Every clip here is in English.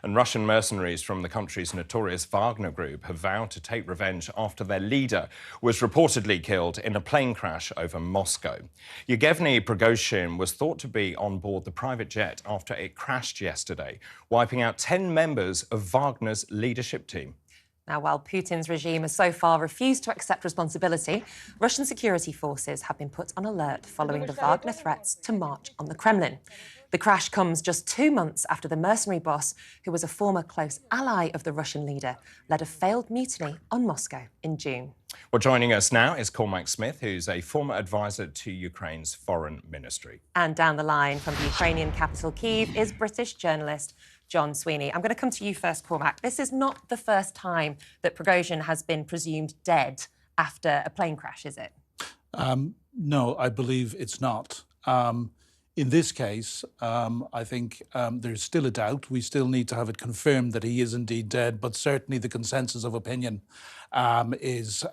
And Russian mercenaries from the country's notorious Wagner Group have vowed to take revenge after their leader was reportedly killed in a plane crash over Moscow. Yevgeny Prigozhin was thought to be on board the private jet after it crashed yesterday, wiping out 10 members of Wagner's leadership team. Now, while Putin's regime has so far refused to accept responsibility, Russian security forces have been put on alert following the Wagner threats to march on the Kremlin. The crash comes just 2 months after the mercenary boss, who was a former close ally of the Russian leader, led a failed mutiny on Moscow in June. Well, joining us now is Cormac Smith, who's a former advisor to Ukraine's foreign ministry. And down the line from the Ukrainian capital Kyiv is British journalist John Sweeney. I'm going to come to you first, Cormac. This is not the first time that Prigozhin has been presumed dead after a plane crash, is it? No, I believe it's not. In this case, I think there's still a doubt. We still need to have it confirmed that he is indeed dead, but certainly the consensus of opinion is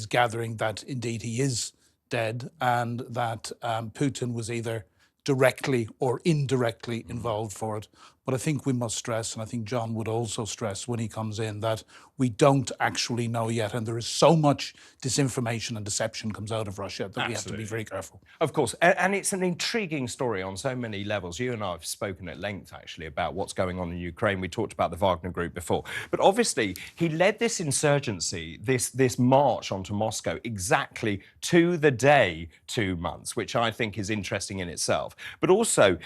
gathering that indeed he is dead, and that Putin was either directly or indirectly involved for it. But I think we must stress, and I think John would also stress when he comes in, that we don't actually know yet. And there is so much disinformation and deception comes out of Russia that we have to be very careful. Of course. And it's an intriguing story on so many levels. You and I have spoken at length, actually, about what's going on in Ukraine. We talked about the Wagner Group before. But obviously, he led this insurgency, this march onto Moscow, exactly to the day 2 months, which I think is interesting in itself. But also,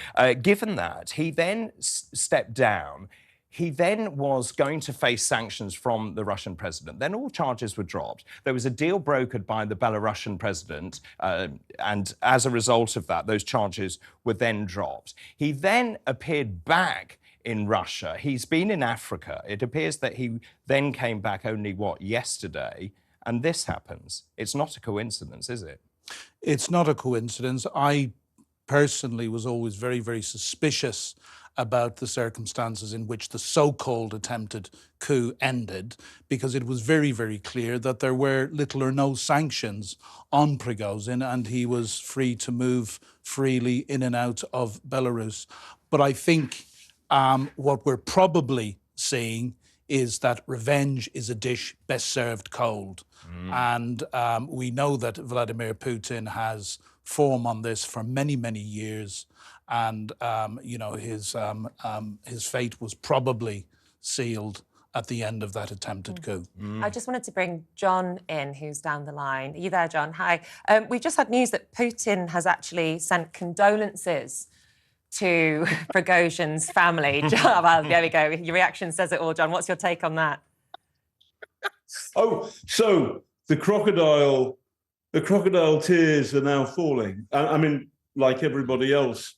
given that, he then stepped down. He then was going to face sanctions from the Russian president. Then all charges were dropped. There was a deal brokered by the Belarusian president, and as a result of that, those charges were then dropped. He then appeared back in Russia. He's been in Africa. It appears that he then came back only, yesterday, and this happens. It's not a coincidence, is it? It's not a coincidence. I personally was always very, very suspicious about the circumstances in which the so-called attempted coup ended, because it was very, very clear that there were little or no sanctions on Prigozhin, and he was free to move freely in and out of Belarus. But I think what we're probably seeing is that revenge is a dish best served cold. And we know that Vladimir Putin has form on this for many, many years. And, you know, his fate was probably sealed at the end of that attempted coup. I just wanted to bring John in, who's down the line. Are you there, John? Hi. We've just had news that Putin has actually sent condolences to Prigozhin's family. John, well, there we go. Your reaction says it all, John. What's your take on that? Oh, so the crocodile tears are now falling. I mean, like everybody else,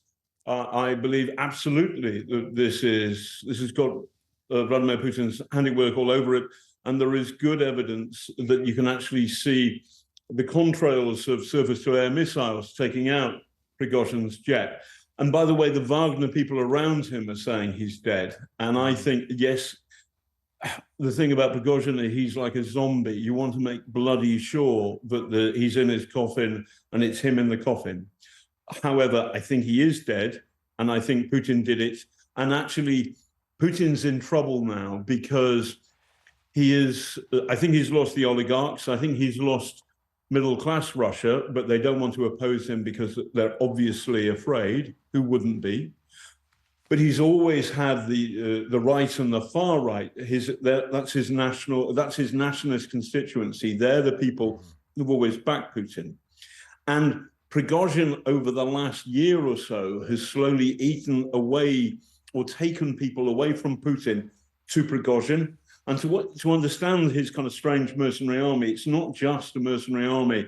I believe absolutely that this has got Vladimir Putin's handiwork all over it, and there is good evidence that you can actually see the contrails of surface-to-air missiles taking out Prigozhin's jet. And by the way, the Wagner people around him are saying he's dead. And I think, yes, the thing about Prigozhin is he's like a zombie. You want to make bloody sure that he's in his coffin and it's him in the coffin. However, I think he is dead, and I think Putin did it. And actually, Putin's in trouble now because I think he's lost the oligarchs. I think he's lost middle-class Russia, but they don't want to oppose him because they're obviously afraid. Who wouldn't be? But he's always had the right and the far right. That's his nationalist constituency. They're the people who've always backed Putin. And Prigozhin, over the last year or so, has slowly eaten away or taken people away from Putin to Prigozhin. And to understand his kind of strange mercenary army, it's not just a mercenary army.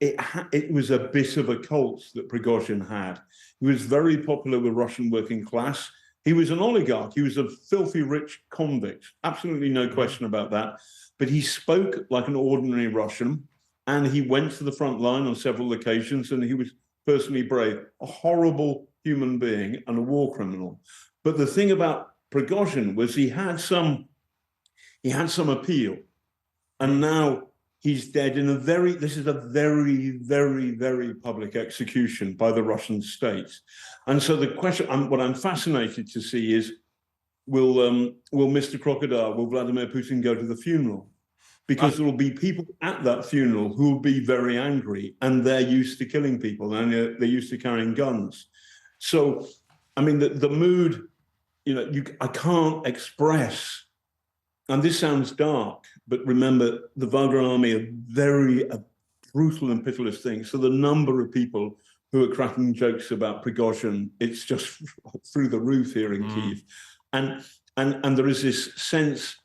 It was a bit of a cult that Prigozhin had. He was very popular with Russian working class. He was an oligarch. He was a filthy rich convict. Absolutely no question about that. But he spoke like an ordinary Russian, and he went to the front line on several occasions, and he was personally brave, a horrible human being and a war criminal. But the thing about Prigozhin was he had some appeal, and now he's dead in this is a very, very, very public execution by the Russian state. And so the question, what I'm fascinated to see is, will Mr. Crocodile, will Vladimir Putin go to the funeral? Because there will be people at that funeral who will be very angry, and they're used to killing people, and they're used to carrying guns. So, I mean, the mood, I can't express, and this sounds dark, but remember, the Wagner Army are very brutal and pitiless things. So the number of people who are cracking jokes about Prigozhin, it's just through the roof here in Kyiv. And there is this sense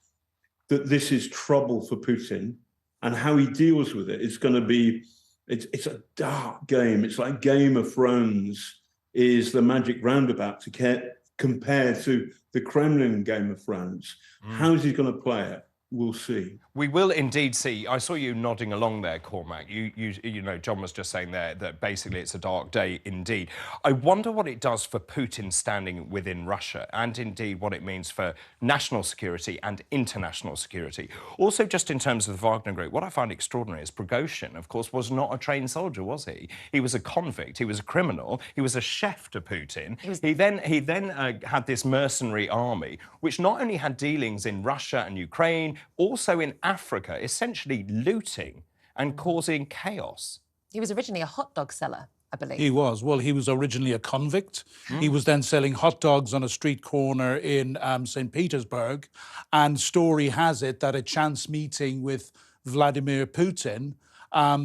that this is trouble for Putin, and how he deals with it. It's going to be, it's a dark game. It's like Game of Thrones is the magic roundabout to compare to the Kremlin Game of Thrones. How is he going to play it? We'll see. We will indeed see. I saw you nodding along there, Cormac. You know, John was just saying there that basically it's a dark day indeed. I wonder what it does for Putin standing within Russia, and indeed what it means for national security and international security. Also, just in terms of the Wagner Group, what I find extraordinary is Prigozhin, of course, was not a trained soldier, was he? He was a convict. He was a criminal. He was a chef to Putin. He then had this mercenary army, which not only had dealings in Russia and Ukraine, also in Africa, essentially looting and causing chaos. He was originally a hot dog seller, I believe. He was. Well, he was originally a convict. He was then selling hot dogs on a street corner in St. Petersburg. And story has it that a chance meeting with Vladimir Putin,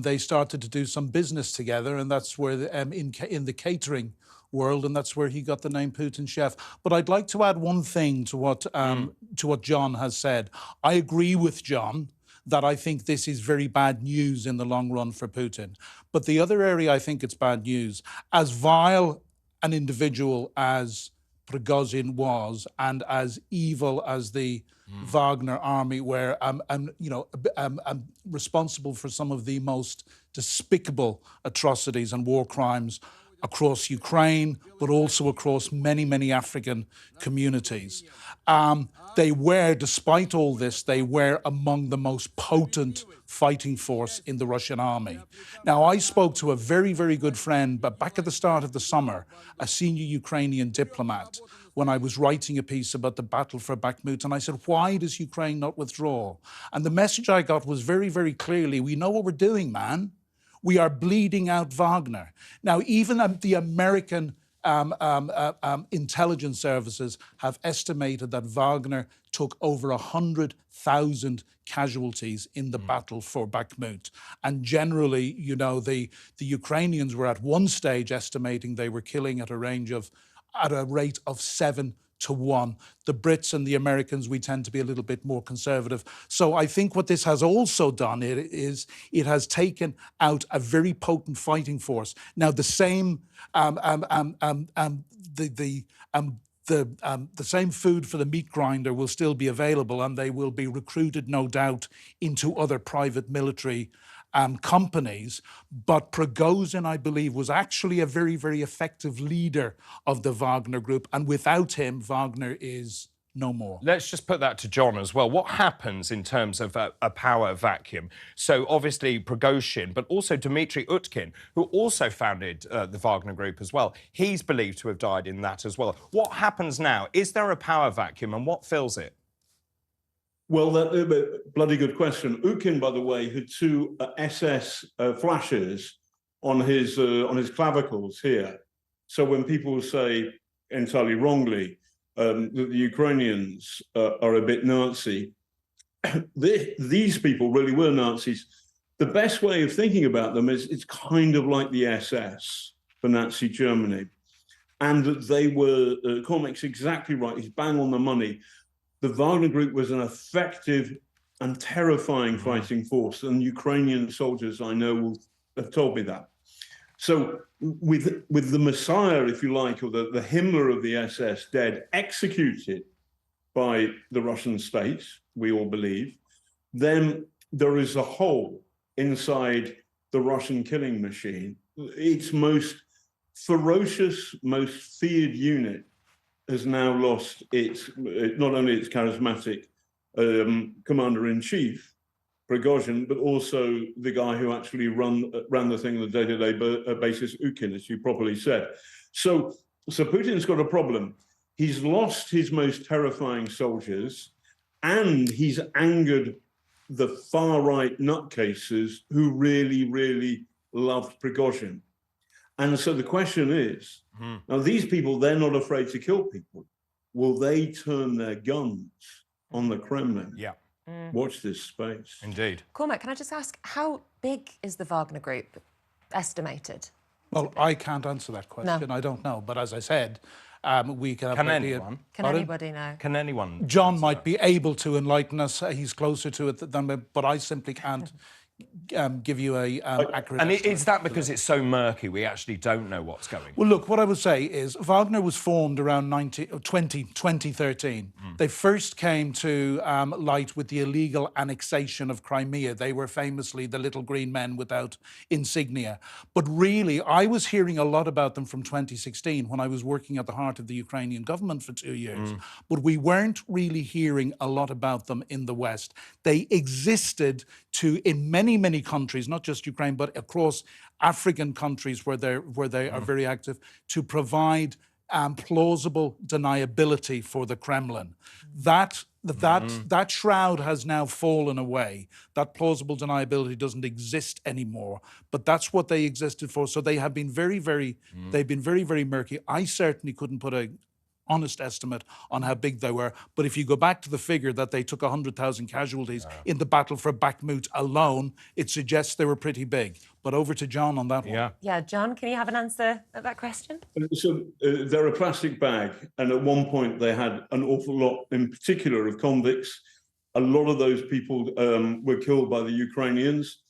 they started to do some business together, and that's where, in the catering world, and that's where he got the name Putin Chef. But I'd like to add one thing to what John has said. I agree with John that I think this is very bad news in the long run for Putin. But the other area I think it's bad news, as vile an individual as Prigozhin was, and as evil as the Wagner Army were, responsible for some of the most despicable atrocities and war crimes across Ukraine, but also across many, many African communities. They were, despite all this, they were among the most potent fighting force in the Russian army. Now, I spoke to a very, very good friend, but back at the start of the summer, a senior Ukrainian diplomat, when I was writing a piece about the battle for Bakhmut, and I said, why does Ukraine not withdraw? And the message I got was very, very clearly, we know what we're doing, man. We are bleeding out Wagner. Now, even the American intelligence services have estimated that Wagner took over 100,000 casualties in the battle for Bakhmut. And generally, you know, the Ukrainians were at one stage estimating they were killing at a rate of 7 to 1. The Brits and the Americans, we tend to be a little bit more conservative. So I think what this has also done is it has taken out a very potent fighting force. Now, the same the same food for the meat grinder will still be available, and they will be recruited, no doubt, into other private military companies. But Prigozhin, I believe, was actually a very, very effective leader of the Wagner Group. And without him, Wagner is no more. Let's just put that to John as well. What happens in terms of a power vacuum? So obviously Prigozhin, but also Dmitry Utkin, who also founded the Wagner Group as well. He's believed to have died in that as well. What happens now? Is there a power vacuum, and what fills it? Well, that's a bloody good question. Utkin, by the way, had 2 SS flashes on his clavicles here. So when people say, entirely wrongly, that the Ukrainians are a bit Nazi, these people really were Nazis. The best way of thinking about them is it's kind of like the SS for Nazi Germany. And that they were, Cormac's exactly right, he's bang on the money. The Wagner Group was an effective and terrifying fighting force, and Ukrainian soldiers I know have told me that. So with the Messiah, if you like, or the Himmler of the SS dead, executed by the Russian state, we all believe, then there is a hole inside the Russian killing machine. Its most ferocious, most feared unit has now lost not only its charismatic commander-in-chief, Prigozhin, but also the guy who actually ran the thing on a day-to-day basis, Utkin, as you properly said. So Putin's got a problem. he's lost his most terrifying soldiers, and he's angered the far-right nutcases who really, really loved Prigozhin. And so the question is, now these people, they're not afraid to kill people. Will they turn their guns on the Kremlin? Yeah. Watch this space. Indeed. Cormac, can I just ask, how big is the Wagner Group estimated? Well, I can't answer that question. No. I don't know. But as I said, we can have Can an idea. anyone? Can anybody know? Can anyone? John might be able to enlighten us. He's closer to it than me, but I simply can't give you a accurate. And is that because it's so murky, we actually don't know what's going on? Well, look, what I would say is Wagner was formed around 2013. They first came to light with the illegal annexation of Crimea. They were famously the little green men without insignia. But really, I was hearing a lot about them from 2016 when I was working at the heart of the Ukrainian government for 2 years. But we weren't really hearing a lot about them in the West. They existed in many countries, not just Ukraine, but across African countries where they are very active, to provide plausible deniability for the Kremlin. That shroud has now fallen away. That plausible deniability doesn't exist anymore. But that's what they existed for. So they have been they've been very murky. I certainly couldn't put a honest estimate on how big they were. But if you go back to the figure that they took 100,000 casualties in the battle for Bakhmut alone, it suggests they were pretty big. But over to John on that one. Yeah, John, can you have an answer at that question? So they're a plastic bag. And at one point they had an awful lot, in particular, of convicts. A lot of those people were killed by the Ukrainians.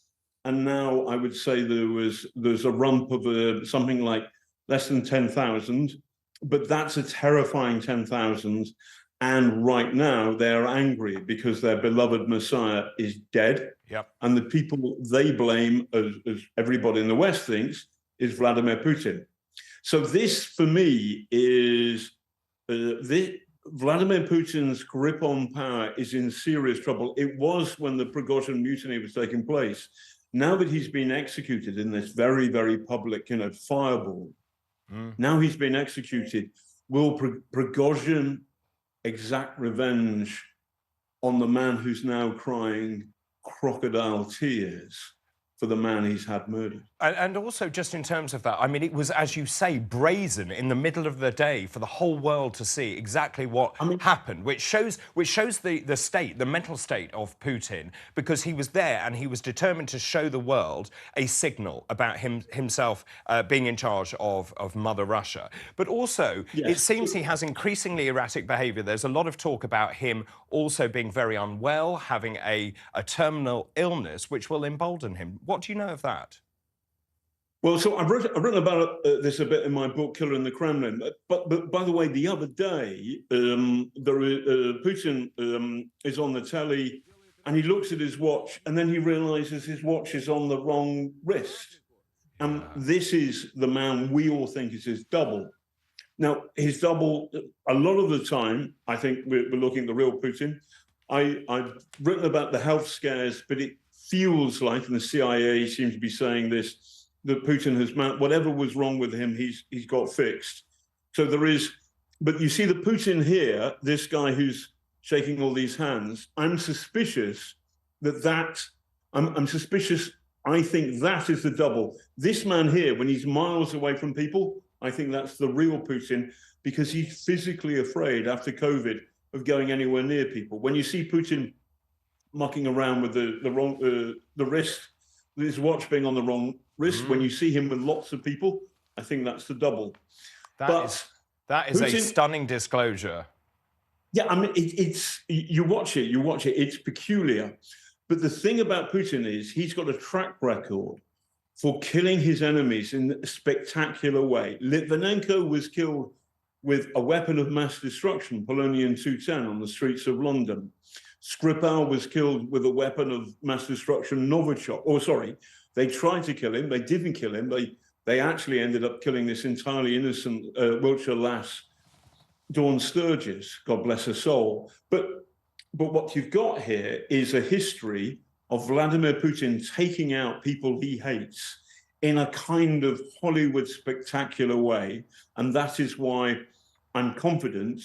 And now I would say there's a rump of something like less than 10,000. But that's a terrifying 10,000. And right now they're angry because their beloved Messiah is dead. Yep. And the people they blame, as everybody in the West thinks, is Vladimir Putin. So this, for me, is Vladimir Putin's grip on power is in serious trouble. It was when the Prigozhin mutiny was taking place. Now that he's been executed in this very, very public, fireball, now he's been executed. Will Prigozhin exact revenge on the man who's now crying crocodile tears for the man he's had murdered? And also, just in terms of that, I mean, it was, as you say, brazen in the middle of the day for the whole world to see exactly what happened, which shows the state, the mental state of Putin, because he was there and he was determined to show the world a signal about himself being in charge of Mother Russia. But also, it seems he has increasingly erratic behaviour. There's a lot of talk about him also being very unwell, having a terminal illness, which will embolden him. What do you know of that? Well, so I've written about this a bit in my book, Killer in the Kremlin. But by the way, the other day, Putin is on the telly and he looks at his watch and then he realizes his watch is on the wrong wrist. And this is the man we all think is his double. Now, his double, a lot of the time, I think we're looking at the real Putin. I've written about the health scares, but it feels like, and the CIA seems to be saying this, that Putin has, whatever was wrong with him, he's got fixed. So there is, but you see the Putin here, this guy who's shaking all these hands, I'm suspicious I'm suspicious, I think that is the double. This man here, when he's miles away from people, I think that's the real Putin, because he's physically afraid after COVID of going anywhere near people. When you see Putin mucking around with the wrist, his watch being on the wrong wrist, when you see him with lots of people, I think that's the double. That is Putin, a stunning disclosure. Yeah, I mean, you watch it, it's peculiar. But the thing about Putin is he's got a track record for killing his enemies in a spectacular way. Litvinenko was killed with a weapon of mass destruction, polonium 210, on the streets of London. Skripal was killed with a weapon of mass destruction, Novichok. Oh, sorry, they tried to kill him. They didn't kill him. They actually ended up killing this entirely innocent Wiltshire lass, Dawn Sturgis, God bless her soul. But what you've got here is a history of Vladimir Putin taking out people he hates in a kind of Hollywood spectacular way. And that is why I'm confident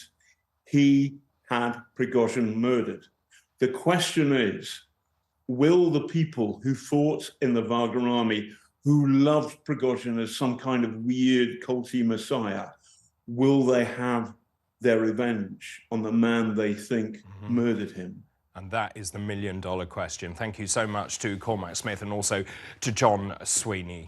he had Prigozhin murdered. The question is, will the people who fought in the Wagner Army, who loved Prigozhin as some kind of weird culty messiah, will they have their revenge on the man they think murdered him? And that is the million-dollar question. Thank you so much to Cormac Smith and also to John Sweeney.